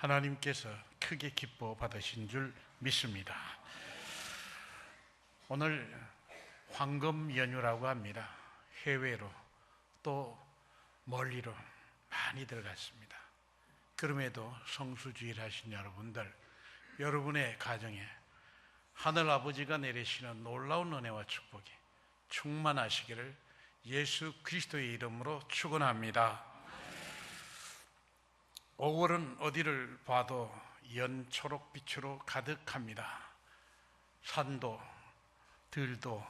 하나님께서 크게 기뻐 받으신 줄 믿습니다. 오늘 황금 연휴라고 합니다. 해외로 또 멀리로 많이 들어갔습니다. 그럼에도 성수주일 하신 여러분들, 여러분의 가정에 하늘 아버지가 내리시는 놀라운 은혜와 축복이 충만하시기를 예수 그리스도의 이름으로 축원합니다. 5월은 어디를 봐도 연초록빛으로 가득합니다. 산도, 들도,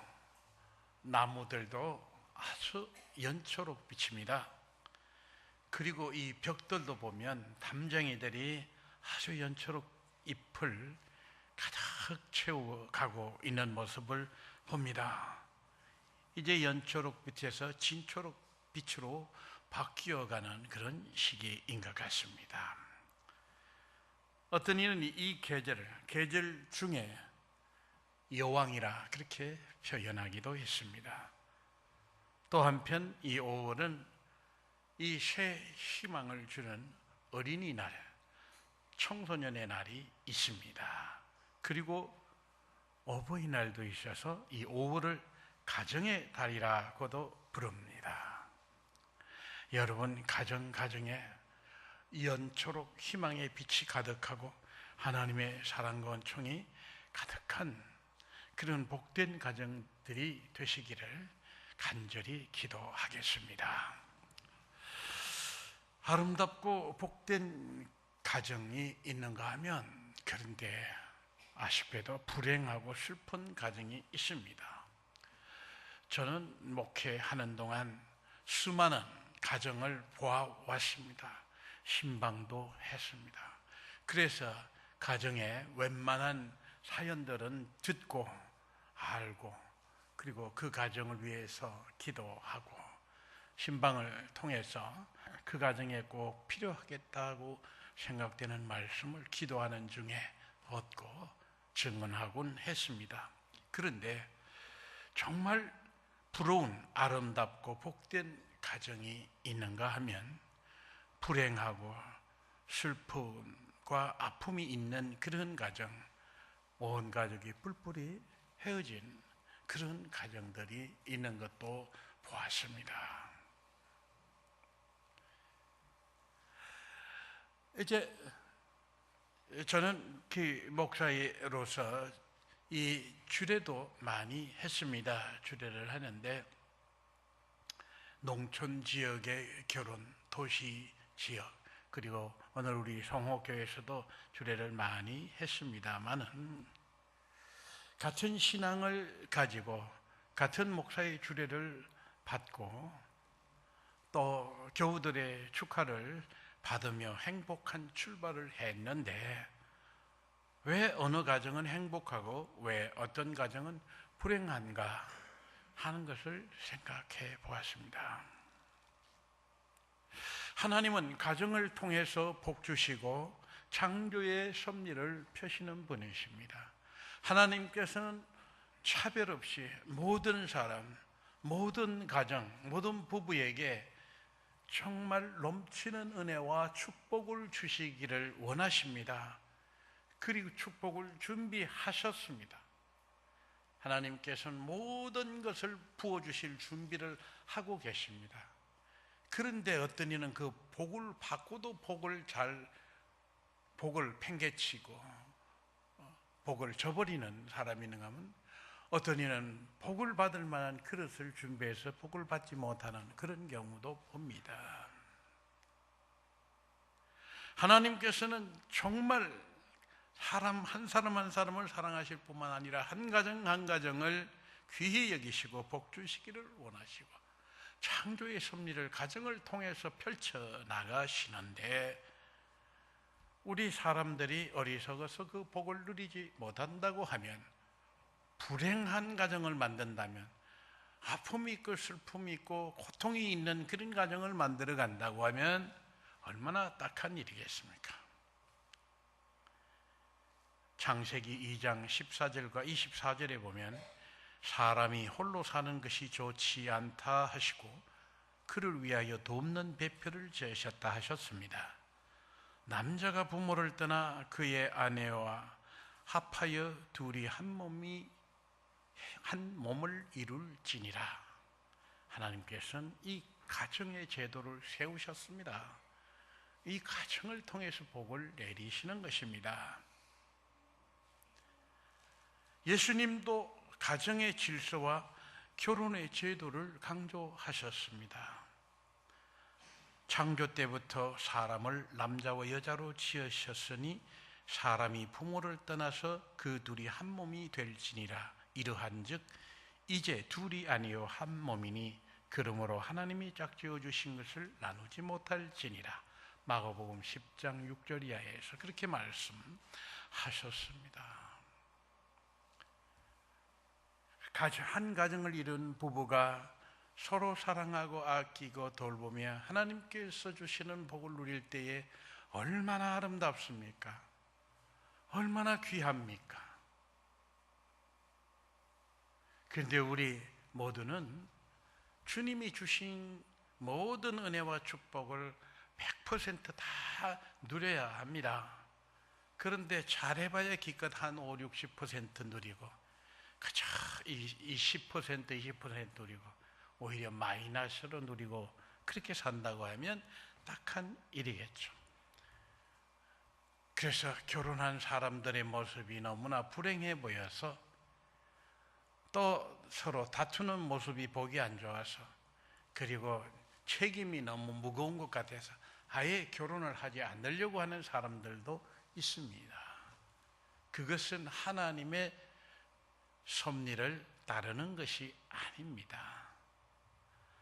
나무들도 아주 연초록빛입니다. 그리고 이 벽돌도 보면 담쟁이들이 아주 연초록 잎을 가득 채워가고 있는 모습을 봅니다. 이제 연초록빛에서 진초록빛으로 바뀌어가는 그런 시기인 것 같습니다. 어떤 이는 이 계절 중에 여왕이라 그렇게 표현하기도 했습니다. 또 한편 이 5월은 이 새 희망을 주는 어린이날, 청소년의 날이 있습니다. 그리고 어버이날도 있어서 이 5월을 가정의 달이라고도 부릅니다. 여러분 가정에 연초록 희망의 빛이 가득하고 하나님의 사랑과 은총이 가득한 그런 복된 가정들이 되시기를 간절히 기도하겠습니다. 아름답고 복된 가정이 있는가 하면 그런데 아쉽게도 불행하고 슬픈 가정이 있습니다. 저는 목회하는 동안 수많은 가정을 보아왔습니다. 신방도 했습니다. 그래서 가정의 웬만한 사연들은 듣고 알고 그리고 그 가정을 위해서 기도하고 신방을 통해서 그 가정에 꼭 필요하겠다고 생각되는 말씀을 기도하는 중에 얻고 증언하곤 했습니다. 그런데 정말 부러운 아름답고 복된 가정이 있는가 하면 불행하고 슬픔과 아픔이 있는 그런 가정, 온 가족이 뿔뿔이 헤어진 그런 가정들이 있는 것도 보았습니다. 이제 저는 목사로서 이 주례도 많이 했습니다. 주례를 하는데 농촌 지역의 결혼, 도시 지역, 그리고 오늘 우리 성호교회에서도 주례를 많이 했습니다만은 같은 신앙을 가지고 같은 목사의 주례를 받고 또 교우들의 축하를 받으며 행복한 출발을 했는데 왜 어느 가정은 행복하고 왜 어떤 가정은 불행한가 하는 것을 생각해 보았습니다. 하나님은 가정을 통해서 복 주시고 창조의 섭리를 펴시는 분이십니다. 하나님께서는 차별 없이 모든 사람, 모든 가정, 모든 부부에게 정말 넘치는 은혜와 축복을 주시기를 원하십니다. 그리고 축복을 준비하셨습니다. 하나님께서는 모든 것을 부어주실 준비를 하고 계십니다. 그런데 어떤 이는 그 복을 받고도 복을 팽개치고 복을 저버리는 사람이 있는가 하면 어떤 이는 복을 받을 만한 그릇을 준비해서 복을 받지 못하는 그런 경우도 봅니다. 하나님께서는 정말 사람 한 사람을 사랑하실 뿐만 아니라 한 가정 한 가정을 귀히 여기시고 복 주시기를 원하시고 창조의 섭리를 가정을 통해서 펼쳐 나가시는데 우리 사람들이 어리석어서 그 복을 누리지 못한다고 하면 불행한 가정을 만든다면 아픔이 있고 슬픔이 있고 고통이 있는 그런 가정을 만들어 간다고 하면 얼마나 딱한 일이겠습니까? 창세기 2장 14절과 24절에 보면 사람이 홀로 사는 것이 좋지 않다 하시고 그를 위하여 돕는 배표를 지으셨다 하셨습니다. 남자가 부모를 떠나 그의 아내와 합하여 둘이 한 몸을 이룰지니라. 하나님께서는 이 가정의 제도를 세우셨습니다. 이 가정을 통해서 복을 내리시는 것입니다. 예수님도 가정의 질서와 결혼의 제도를 강조하셨습니다. 창조 때부터 사람을 남자와 여자로 지으셨으니 사람이 부모를 떠나서 그 둘이 한 몸이 될지니라. 이러한즉 이제 둘이 아니요 한 몸이니 그러므로 하나님이 짝지어 주신 것을 나누지 못할지니라. 마가복음 10장 6절 이하에서 그렇게 말씀하셨습니다. 한 가정을 이룬 부부가 서로 사랑하고 아끼고 돌보며 하나님께서 주시는 복을 누릴 때에 얼마나 아름답습니까? 얼마나 귀합니까? 그런데 우리 모두는 주님이 주신 모든 은혜와 축복을 100%다 누려야 합니다. 그런데 잘해봐야 기껏 한 5, 60% 누리고 그저 10%, 20% 누리고 오히려 마이너스로 누리고 그렇게 산다고 하면 딱한 일이겠죠. 그래서 결혼한 사람들의 모습이 너무나 불행해 보여서 또 서로 다투는 모습이 보기 안 좋아서 그리고 책임이 너무 무거운 것 같아서 아예 결혼을 하지 않으려고 하는 사람들도 있습니다. 그것은 하나님의 섭리를 따르는 것이 아닙니다.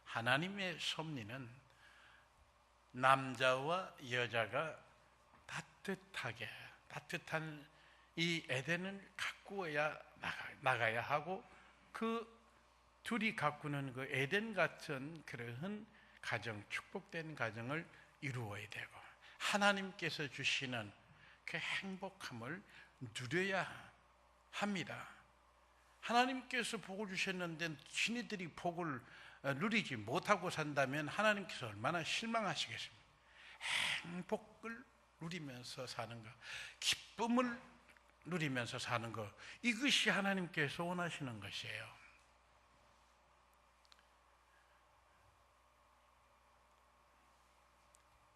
하나님의 섭리는 남자와 여자가 따뜻한 이 에덴을 가꾸어야 나가야 하고 그 둘이 가꾸는 그 에덴 같은 그러한 가정, 축복된 가정을 이루어야 되고 하나님께서 주시는 그 행복함을 누려야 합니다. 하나님께서 복을 주셨는데 지네들이 복을 누리지 못하고 산다면 하나님께서 얼마나 실망하시겠습니까? 행복을 누리면서 사는 것, 기쁨을 누리면서 사는 것, 이것이 하나님께서 원하시는 것이에요.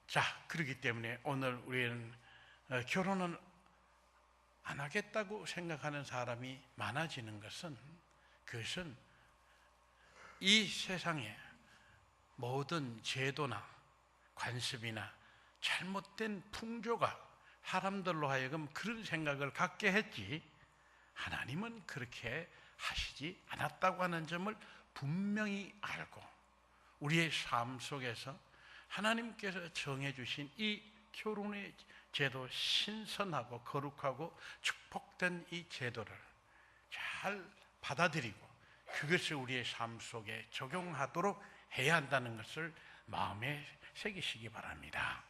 자, 그렇기 때문에 오늘 우리는 결혼은 안 하겠다고 생각하는 사람이 많아지는 것은 그것은 이 세상의 모든 제도나 관습이나 잘못된 풍조가 사람들로 하여금 그런 생각을 갖게 했지 하나님은 그렇게 하시지 않았다고 하는 점을 분명히 알고 우리의 삶 속에서 하나님께서 정해주신 이 결혼의 제도, 신선하고 거룩하고 축복된 이 제도를 잘 받아들이고 그것을 우리의 삶 속에 적용하도록 해야 한다는 것을 마음에 새기시기 바랍니다.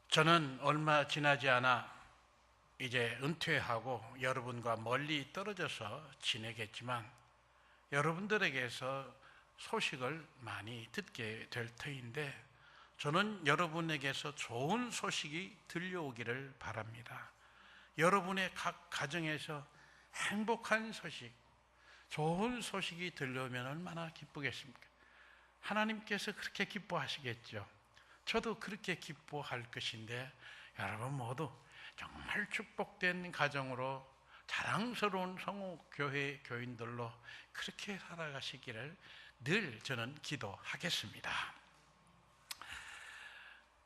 저는 얼마 지나지 않아 이제 은퇴하고 여러분과 멀리 떨어져서 지내겠지만 여러분들에게서 소식을 많이 듣게 될 터인데 저는 여러분에게서 좋은 소식이 들려오기를 바랍니다. 여러분의 각 가정에서 행복한 소식, 좋은 소식이 들려오면 얼마나 기쁘겠습니까? 하나님께서 그렇게 기뻐하시겠죠. 저도 그렇게 기뻐할 것인데 여러분 모두 정말 축복된 가정으로 자랑스러운 성호교회 교인들로 그렇게 살아가시기를 늘 저는 기도하겠습니다.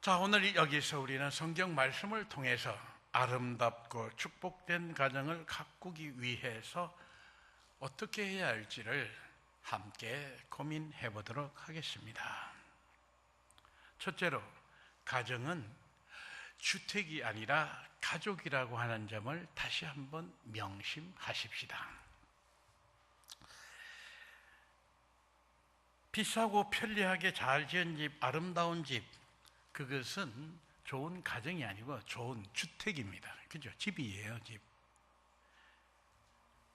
자, 오늘 여기서 우리는 성경 말씀을 통해서 아름답고 축복된 가정을 가꾸기 위해서 어떻게 해야 할지를 함께 고민해 보도록 하겠습니다. 첫째로, 가정은 주택이 아니라 가족이라고 하는 점을 다시 한번 명심하십시다. 비싸고 편리하게 잘 지은 집, 아름다운 집, 그것은 좋은 가정이 아니고 좋은 주택입니다. 그죠? 집이에요, 집.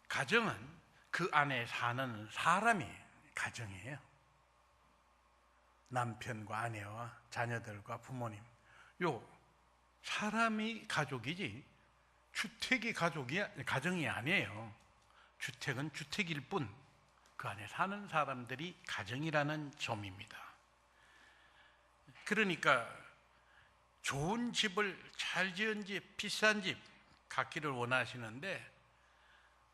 가정은 그 안에 사는 사람이 가정이에요. 남편과 아내와 자녀들과 부모님, 요 사람이 가족이지 주택이 가정이 아니에요. 주택은 주택일 뿐 그 안에 사는 사람들이 가정이라는 점입니다. 그러니까 좋은 집을 잘 지은 집, 비싼 집 갖기를 원하시는데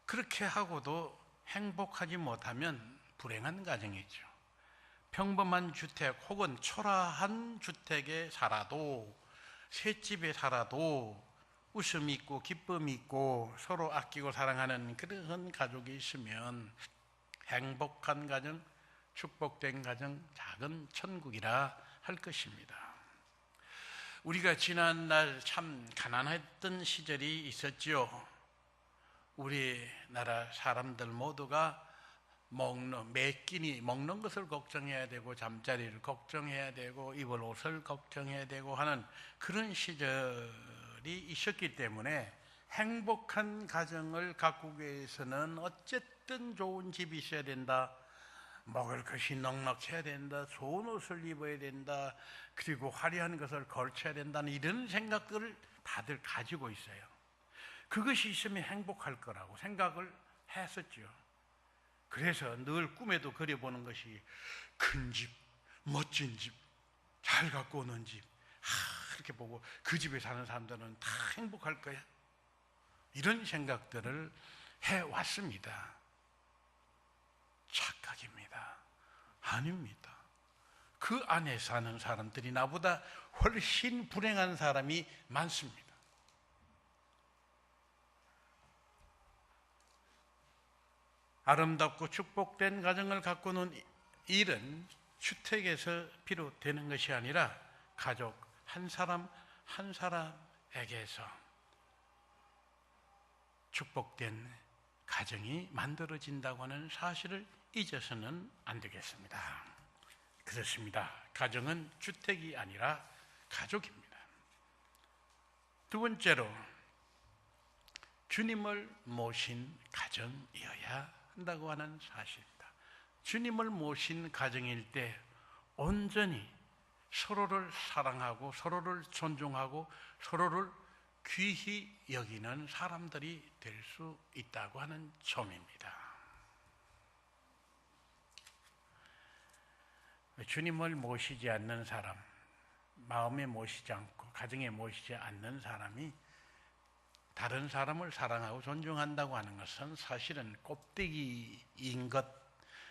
그렇게 하고도 행복하지 못하면 불행한 가정이죠. 평범한 주택 혹은 초라한 주택에 살아도, 셋집에 살아도 웃음이 있고 기쁨이 있고 서로 아끼고 사랑하는 그런 가족이 있으면 행복한 가정, 축복된 가정, 작은 천국이라 할 것입니다. 우리가 지난날 참 가난했던 시절이 있었지요. 우리나라 사람들 모두가 매 끼니 먹는 것을 걱정해야 되고 잠자리를 걱정해야 되고 입을 옷을 걱정해야 되고 하는 그런 시절이 있었기 때문에 행복한 가정을 가꾸기 위해서는 어쨌든 좋은 집이 있어야 된다, 먹을 것이 넉넉해야 된다, 좋은 옷을 입어야 된다, 그리고 화려한 것을 걸쳐야 된다는 이런 생각들을 다들 가지고 있어요. 그것이 있으면 행복할 거라고 생각을 했었죠. 그래서 늘 꿈에도 그려보는 것이 큰 집, 멋진 집, 잘 갖고 오는 집, 이렇게 보고 그 집에 사는 사람들은 다 행복할 거야, 이런 생각들을 해왔습니다. 착각입니다. 아닙니다. 그 안에 사는 사람들이 나보다 훨씬 불행한 사람이 많습니다. 아름답고 축복된 가정을 가꾸는 일은 주택에서 비롯되는 것이 아니라 가족 한 사람 한 사람에게서 축복된 가정이 만들어진다고 하는 사실을 잊어서는 안 되겠습니다. 그렇습니다. 가정은 주택이 아니라 가족입니다. 두 번째로, 주님을 모신 가정이어야 한다고 하는 사실입니다. 주님을 모신 가정일 때 온전히 서로를 사랑하고 서로를 존중하고 서로를 귀히 여기는 사람들이 될 수 있다고 하는 점입니다. 주님을 모시지 않는 사람, 마음에 모시지 않고 가정에 모시지 않는 사람이 다른 사람을 사랑하고 존중한다고 하는 것은 사실은 껍데기인 것,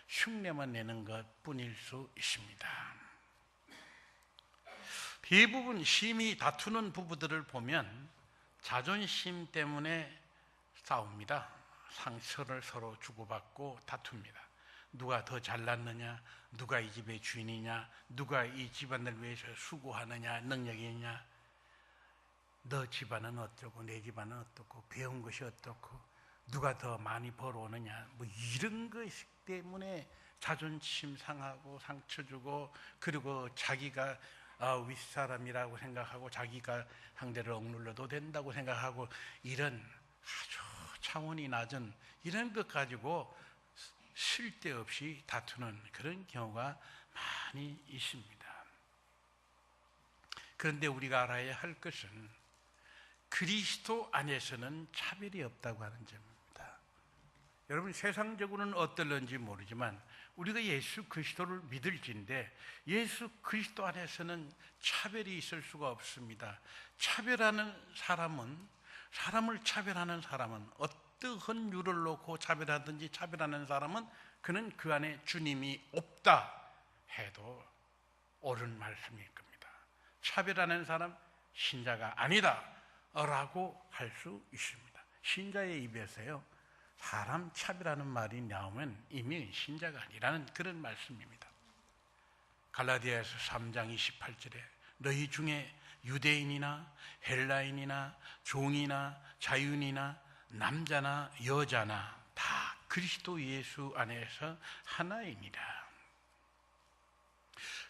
흉내만 내는 것 뿐일 수 있습니다. 대부분 심히 다투는 부부들을 보면 자존심 때문에 싸웁니다. 상처를 서로 주고받고 다툽니다. 누가 더 잘났느냐, 누가 이 집의 주인이냐, 누가 이 집안을 위해서 수고하느냐, 능력이 있냐, 너 집안은 어쩌고 내 집안은 어떻고 배운 것이 어떻고 누가 더 많이 벌어오느냐, 뭐 이런 것 때문에 자존심 상하고 상처 주고, 그리고 자기가 윗사람이라고 생각하고 자기가 상대를 억눌러도 된다고 생각하고, 이런 아주 차원이 낮은 이런 것 가지고 쓸데없이 다투는 그런 경우가 많이 있습니다. 그런데 우리가 알아야 할 것은 그리스도 안에서는 차별이 없다고 하는 점입니다. 여러분, 세상적으로는 어떨런지 모르지만 우리가 예수 그리스도를 믿을진데 예수 그리스도 안에서는 차별이 있을 수가 없습니다. 사람을 차별하는 사람은 어떠한 유를 놓고 차별하든지 차별하는 사람은 그는 그 안에 주님이 없다 해도 옳은 말씀일 겁니다. 차별하는 사람 신자가 아니다 라고 할 수 있습니다. 신자의 입에서요, 사람 차별하는 말이 나오면 이미 신자가 아니라는 그런 말씀입니다. 갈라디아서 3장 28절에 너희 중에 유대인이나 헬라인이나 종이나 자유인이나 남자나 여자나 다 그리스도 예수 안에서 하나이니라.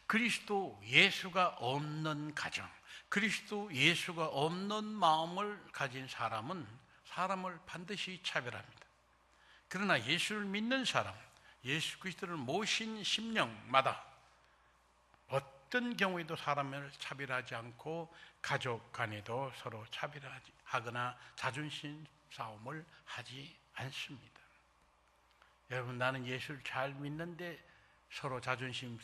그리스도 예수가 없는 가정, 그리스도 예수가 없는 마음을 가진 사람은 사람을 반드시 차별합니다. 그러나 예수를 믿는 사람, 예수 그리스도를 모신 심령마다 어떤 경우에도 사람을 차별하지 않고 가족 간에도 서로 차별하거나 자존심 싸움을 하지 않습니다. 여러분, 나는 예수를 잘 믿는데 서로 자존심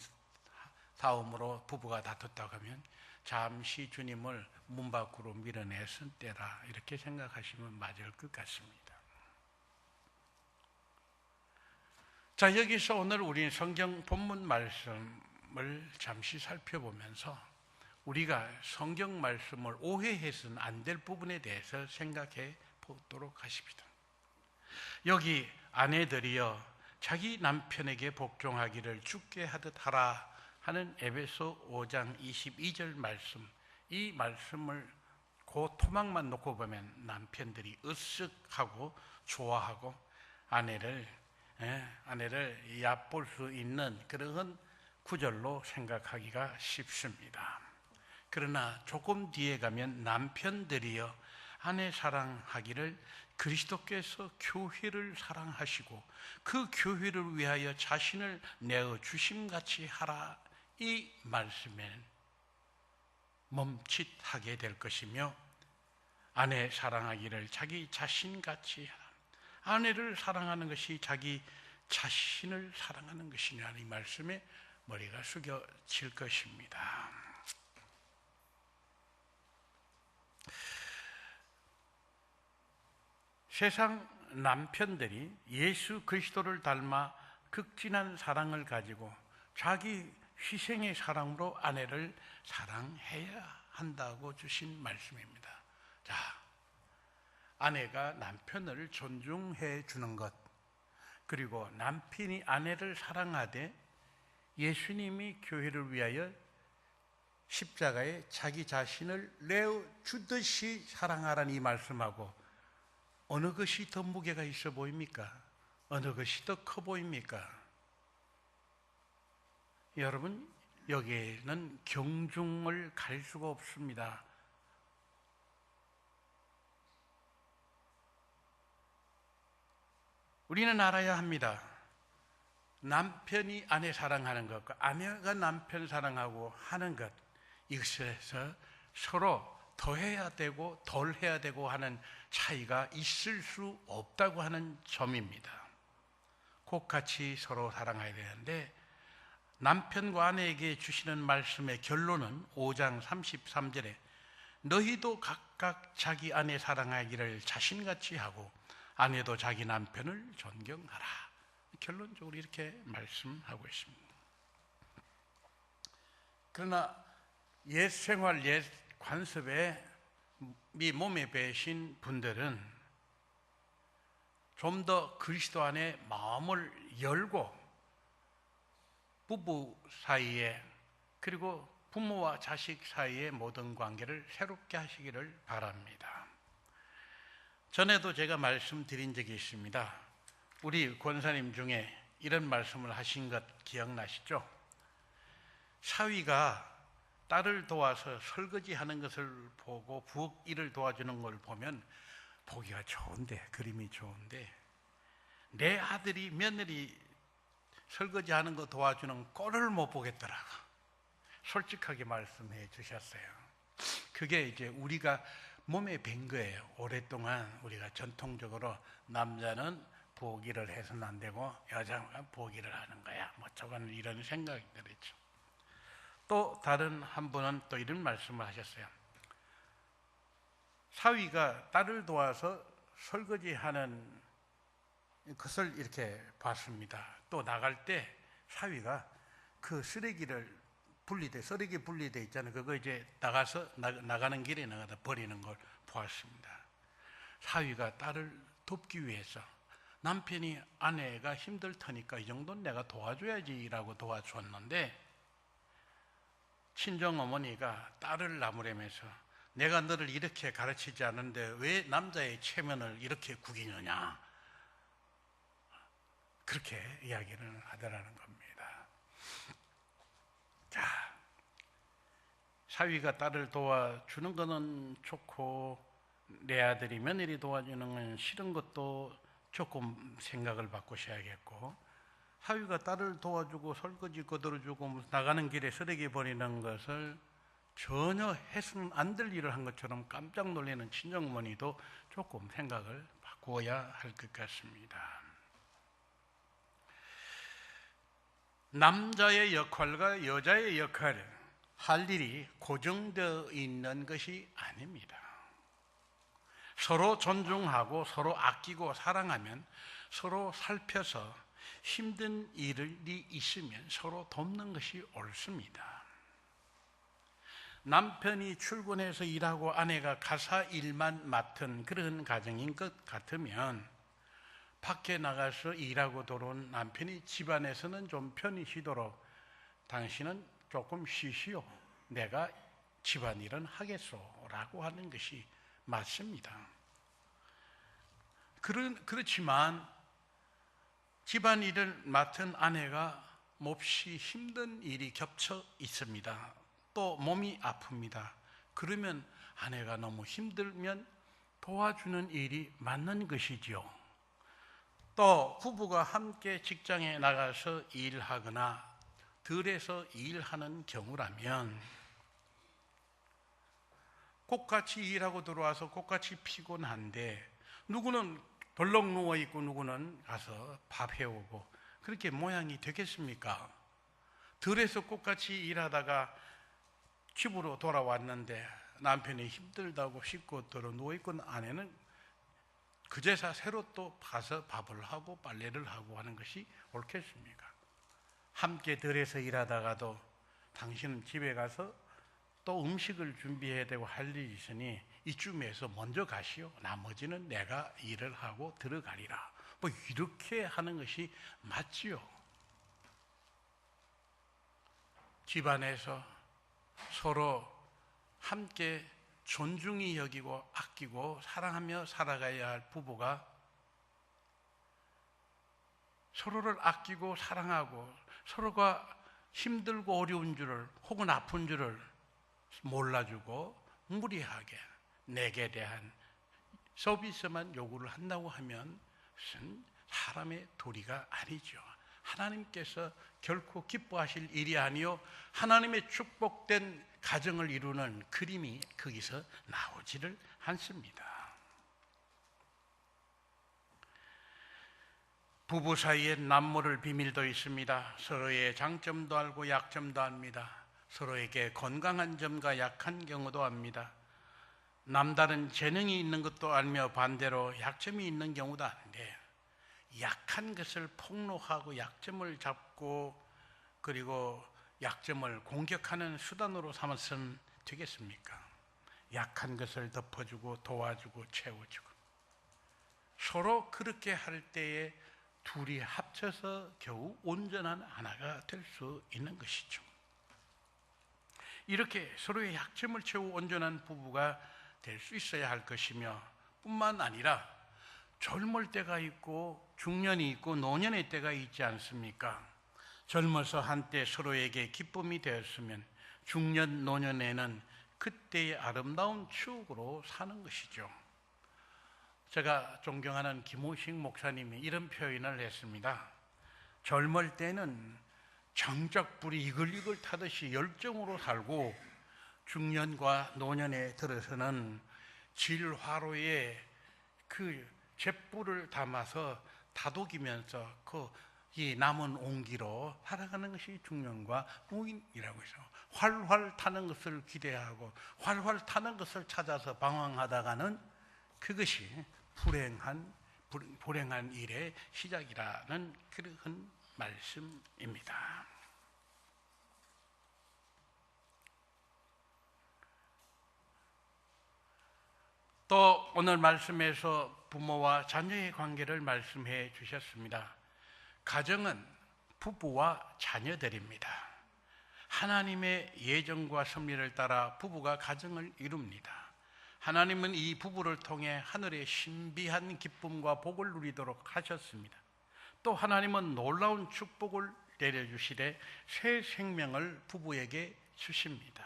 싸움으로 부부가 다퉜다고 하면 잠시 주님을 문 밖으로 밀어내선 때라, 이렇게 생각하시면 맞을 것 같습니다. 자, 여기서 오늘 우리 성경 본문 말씀을 잠시 살펴보면서 우리가 성경 말씀을 오해해서는 안 될 부분에 대해서 생각해 보도록 하십니다. 여기 아내들이여 자기 남편에게 복종하기를 주께 하듯 하라 하는 에베소 5장 22절 말씀, 이 말씀을 그 토막만 놓고 보면 남편들이 으쓱하고 좋아하고 아내를 얕볼 수 있는 그런 구절로 생각하기가 쉽습니다. 그러나 조금 뒤에 가면 남편들이여 아내 사랑하기를 그리스도께서 교회를 사랑하시고 그 교회를 위하여 자신을 내어 주심같이 하라, 이 말씀엔 멈칫하게 될 것이며, 아내 사랑하기를 자기 자신같이 하라, 아내를 사랑하는 것이 자기 자신을 사랑하는 것이냐는 이 말씀에 머리가 숙여질 것입니다. 세상 남편들이 예수 그리스도를 닮아 극진한 사랑을 가지고 자기 희생의 사랑으로 아내를 사랑해야 한다고 주신 말씀입니다. 자, 아내가 남편을 존중해 주는 것, 그리고 남편이 아내를 사랑하되 예수님이 교회를 위하여 십자가에 자기 자신을 내어 주듯이 사랑하라는 이 말씀하고 어느 것이 더 무게가 있어 보입니까? 어느 것이 더 커 보입니까? 여러분, 여기에는 경중을 갈 수가 없습니다. 우리는 알아야 합니다. 남편이 아내 사랑하는 것과 아내가 남편 사랑하고 하는 것, 이것에서 서로 더해야 되고 덜 해야 되고 하는 차이가 있을 수 없다고 하는 점입니다. 똑같이 서로 사랑해야 되는데, 남편과 아내에게 주시는 말씀의 결론은 5장 33절에 너희도 각각 자기 아내 사랑하기를 자신같이 하고 아내도 자기 남편을 존경하라, 결론적으로 이렇게 말씀하고 있습니다. 그러나 옛 생활, 옛 관습에 이 몸에 배신 분들은 좀 더 그리스도 안에 마음을 열고 부부 사이에, 그리고 부모와 자식 사이의 모든 관계를 새롭게 하시기를 바랍니다. 전에도 제가 말씀드린 적이 있습니다. 우리 권사님 중에 이런 말씀을 하신 것 기억나시죠? 사위가 딸을 도와서 설거지하는 것을 보고 부엌 일을 도와주는 걸 보면 보기가 좋은데, 그림이 좋은데, 내 아들이 며느리 설거지하는 거 도와주는 꼴을 못 보겠더라고, 솔직하게 말씀해 주셨어요. 그게 이제 우리가 몸에 밴 거예요. 오랫동안 우리가 전통적으로 남자는 부엌 일을 해서는 안 되고 여자가 부엌 일을 하는 거야, 뭐 저건 이런 생각이 들었죠. 또 다른 한 분은 또 이런 말씀을 하셨어요. 사위가 딸을 도와서 설거지하는 것을 이렇게 봤습니다. 또 나갈 때 사위가 그 쓰레기를 쓰레기 분리돼 있잖아요. 그거 이제 나가는 길에 나가다 버리는 걸 보았습니다. 사위가 딸을 돕기 위해서 남편이 아내가 힘들 테니까 이 정도는 내가 도와줘야지라고 도와줬는데, 친정어머니가 딸을 나무라면서 내가 너를 이렇게 가르치지 않는데 왜 남자의 체면을 이렇게 구기느냐, 그렇게 이야기를 하더라는 겁니다. 자, 사위가 딸을 도와주는 것은 좋고 내 아들이 며느리 도와주는 건 싫은 것도 조금 생각을 바꾸셔야겠고, 사위가 딸을 도와주고 설거지 거들어주고 나가는 길에 쓰레기 버리는 것을 전혀 해서는 안 될 일을 한 것처럼 깜짝 놀라는 친정어머니도 조금 생각을 바꾸어야 할 것 같습니다. 남자의 역할과 여자의 역할, 할 일이 고정되어 있는 것이 아닙니다. 서로 존중하고 서로 아끼고 사랑하면 서로 살펴서 힘든 일이 있으면 서로 돕는 것이 옳습니다. 남편이 출근해서 일하고 아내가 가사 일만 맡은 그런 가정인 것 같으면 밖에 나가서 일하고 들어온 남편이 집안에서는 좀 편히 쉬도록 당신은 조금 쉬시오. 내가 집안일은 하겠소. 라고 하는 것이 맞습니다. 그렇지만 집안일을 맡은 아내가 몹시 힘든 일이 겹쳐 있습니다. 또 몸이 아픕니다. 그러면 아내가 너무 힘들면 도와주는 일이 맞는 것이지요. 또 부부가 함께 직장에 나가서 일하거나 들에서 일하는 경우라면 똑같이 일하고 들어와서 똑같이 피곤한데 누구는 덜렁 누워있고 누구는 가서 밥 해오고 그렇게 모양이 되겠습니까? 들에서 똑같이 일하다가 집으로 돌아왔는데 남편이 힘들다고 씻고 들어 누워있고 아내는 그제서 새로 또 가서 밥을 하고 빨래를 하고 하는 것이 옳겠습니까? 함께 들에서 일하다가도 당신은 집에 가서 또 음식을 준비해야 되고 할 일이 있으니 이쯤에서 먼저 가시오. 나머지는 내가 일을 하고 들어가리라. 뭐 이렇게 하는 것이 맞지요. 집안에서 서로 함께 존중히 여기고 아끼고 사랑하며 살아가야 할 부부가 서로를 아끼고 사랑하고 서로가 힘들고 어려운 줄을 혹은 아픈 줄을 몰라주고 무리하게 내게 대한 서비스만 요구를 한다고 하면 그것은 사람의 도리가 아니죠. 하나님께서 결코 기뻐하실 일이 아니요 하나님의 축복된 가정을 이루는 그림이 거기서 나오지를 않습니다. 부부 사이에 남모를 비밀도 있습니다. 서로의 장점도 알고 약점도 압니다. 서로에게 건강한 점과 약한 경우도 압니다. 남다른 재능이 있는 것도 알며 반대로 약점이 있는 경우도 아는데 약한 것을 폭로하고 약점을 잡고 그리고 약점을 공격하는 수단으로 삼아서는 되겠습니까? 약한 것을 덮어주고 도와주고 채워주고 서로 그렇게 할 때에 둘이 합쳐서 겨우 온전한 하나가 될 수 있는 것이죠. 이렇게 서로의 약점을 채우고 온전한 부부가 될 수 있어야 할 것이며 뿐만 아니라 젊을 때가 있고 중년이 있고 노년의 때가 있지 않습니까? 젊어서 한때 서로에게 기쁨이 되었으면 중년 노년에는 그때의 아름다운 추억으로 사는 것이죠. 제가 존경하는 김우식 목사님이 이런 표현을 했습니다. 젊을 때는 정적불이 이글이글 타듯이 열정으로 살고 중년과 노년에 들어서는 질화로에 그 잿불을 담아서 다독이면서 이 남은 온기로 살아가는 것이 중년과 노인이라고 해서 활활 타는 것을 기대하고 활활 타는 것을 찾아서 방황하다가는 그것이 불행한 일의 시작이라는 그런 말씀입니다. 또 오늘 말씀에서 부모와 자녀의 관계를 말씀해 주셨습니다. 가정은 부부와 자녀들입니다. 하나님의 예정과 섭리를 따라 부부가 가정을 이룹니다. 하나님은 이 부부를 통해 하늘의 신비한 기쁨과 복을 누리도록 하셨습니다. 또 하나님은 놀라운 축복을 내려주시되 새 생명을 부부에게 주십니다.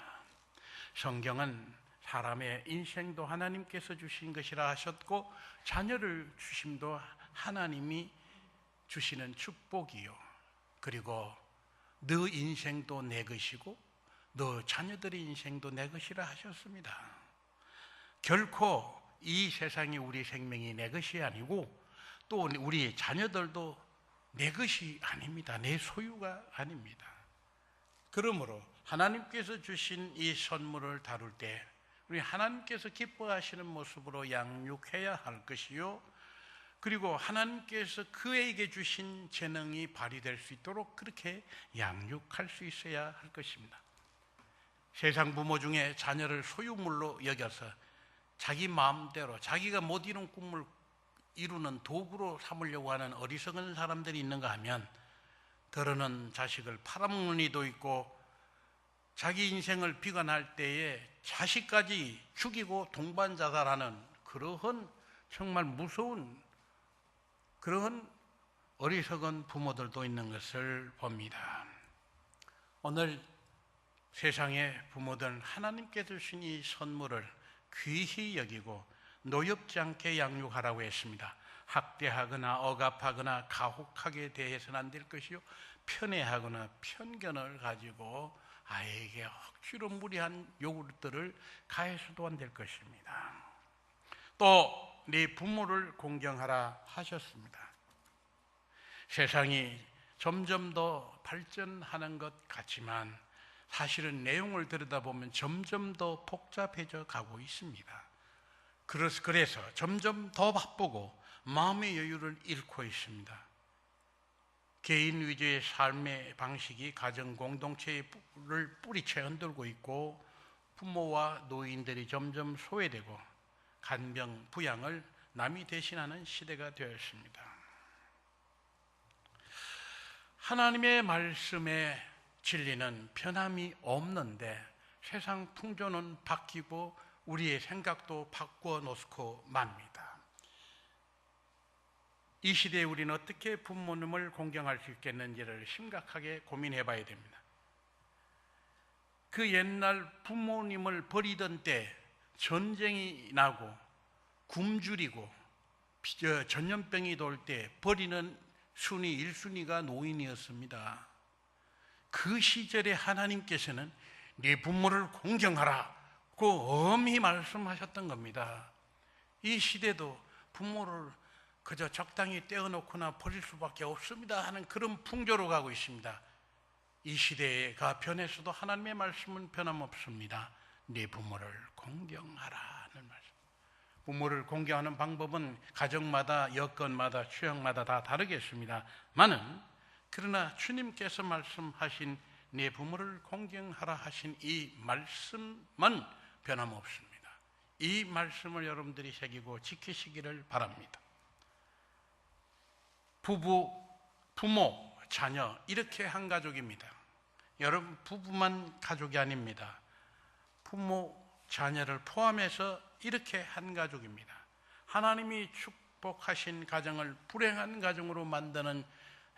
성경은 사람의 인생도 하나님께서 주신 것이라 하셨고 자녀를 주심도 하나님이 주시는 축복이요 그리고 너 인생도 내 것이고 너 자녀들의 인생도 내 것이라 하셨습니다. 결코 이 세상이 우리 생명이 내 것이 아니고 또 우리 자녀들도 내 것이 아닙니다. 내 소유가 아닙니다. 그러므로 하나님께서 주신 이 선물을 다룰 때 우리 하나님께서 기뻐하시는 모습으로 양육해야 할 것이요, 그리고 하나님께서 그에게 주신 재능이 발휘될 수 있도록 그렇게 양육할 수 있어야 할 것입니다. 세상 부모 중에 자녀를 소유물로 여겨서 자기 마음대로 자기가 못 이룬 꿈을 이루는 도구로 삼으려고 하는 어리석은 사람들이 있는가 하면, 더러는 자식을 팔아먹는 이도 있고 자기 인생을 비관할 때에 자식까지 죽이고 동반자살하는 그러한 정말 무서운 그러한 어리석은 부모들도 있는 것을 봅니다. 오늘 세상의 부모들은 하나님께 주신 이 선물을 귀히 여기고 노엽지 않게 양육하라고 했습니다. 학대하거나 억압하거나 가혹하게 대해서는 안 될 것이요, 편애하거나 편견을 가지고 아이에게 억지로 무리한 요구들을 가해서도 안 될 것입니다. 또 네 부모를 공경하라 하셨습니다. 세상이 점점 더 발전하는 것 같지만 사실은 내용을 들여다보면 점점 더 복잡해져 가고 있습니다. 그래서 점점 더 바쁘고 마음의 여유를 잃고 있습니다. 개인 위주의 삶의 방식이 가정 공동체를 뿌리채 흔들고 있고 부모와 노인들이 점점 소외되고 간병, 부양을 남이 대신하는 시대가 되었습니다. 하나님의 말씀의 진리는 변함이 없는데 세상 풍조는 바뀌고 우리의 생각도 바꾸어 놓고 맙니다. 이 시대에 우리는 어떻게 부모님을 공경할 수 있겠는지를 심각하게 고민해 봐야 됩니다. 그 옛날 부모님을 버리던 때 전쟁이 나고 굶주리고 전염병이 돌 때 버리는 순위 1순위가 노인이었습니다. 그 시절에 하나님께서는 네 부모를 공경하라고 엄히 말씀하셨던 겁니다. 이 시대도 부모를 그저 적당히 떼어놓거나 버릴 수밖에 없습니다 하는 그런 풍조로 가고 있습니다. 이 시대가 변해서도 하나님의 말씀은 변함없습니다. 네 부모를 공경하라는 말씀. 부모를 공경하는 방법은 가정마다 여건마다 취향마다 다 다르겠습니다만은, 그러나 주님께서 말씀하신 네 부모를 공경하라 하신 이 말씀은 변함없습니다. 이 말씀을 여러분들이 새기고 지키시기를 바랍니다. 부부, 부모, 자녀 이렇게 한 가족입니다. 여러분, 부부만 가족이 아닙니다. 부모, 자녀를 포함해서 이렇게 한 가족입니다. 하나님이 축복하신 가정을 불행한 가정으로 만드는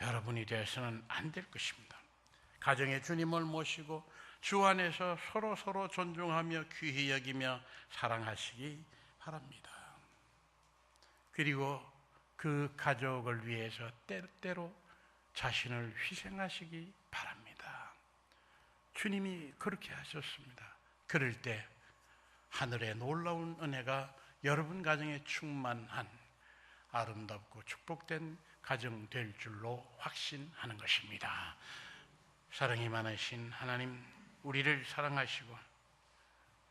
여러분이 되어서는 안 될 것입니다. 가정에 주님을 모시고 주 안에서 서로 존중하며 귀히 여기며 사랑하시기 바랍니다. 그리고 그 가족을 위해서 때때로 자신을 희생하시기 바랍니다. 주님이 그렇게 하셨습니다. 그럴 때 하늘의 놀라운 은혜가 여러분 가정에 충만한 아름답고 축복된 가정 될 줄로 확신하는 것입니다. 사랑이 많으신 하나님, 우리를 사랑하시고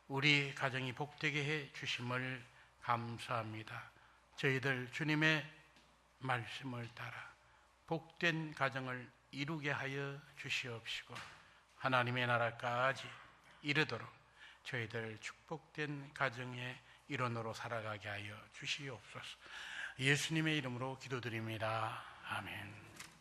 우리 가정이 복되게 해 주심을 감사합니다. 저희들 주님의 말씀을 따라 복된 가정을 이루게 하여 주시옵시고 하나님의 나라까지 이르도록 저희들 축복된 가정의 일원으로 살아가게 하여 주시옵소서. 예수님의 이름으로 기도드립니다. 아멘.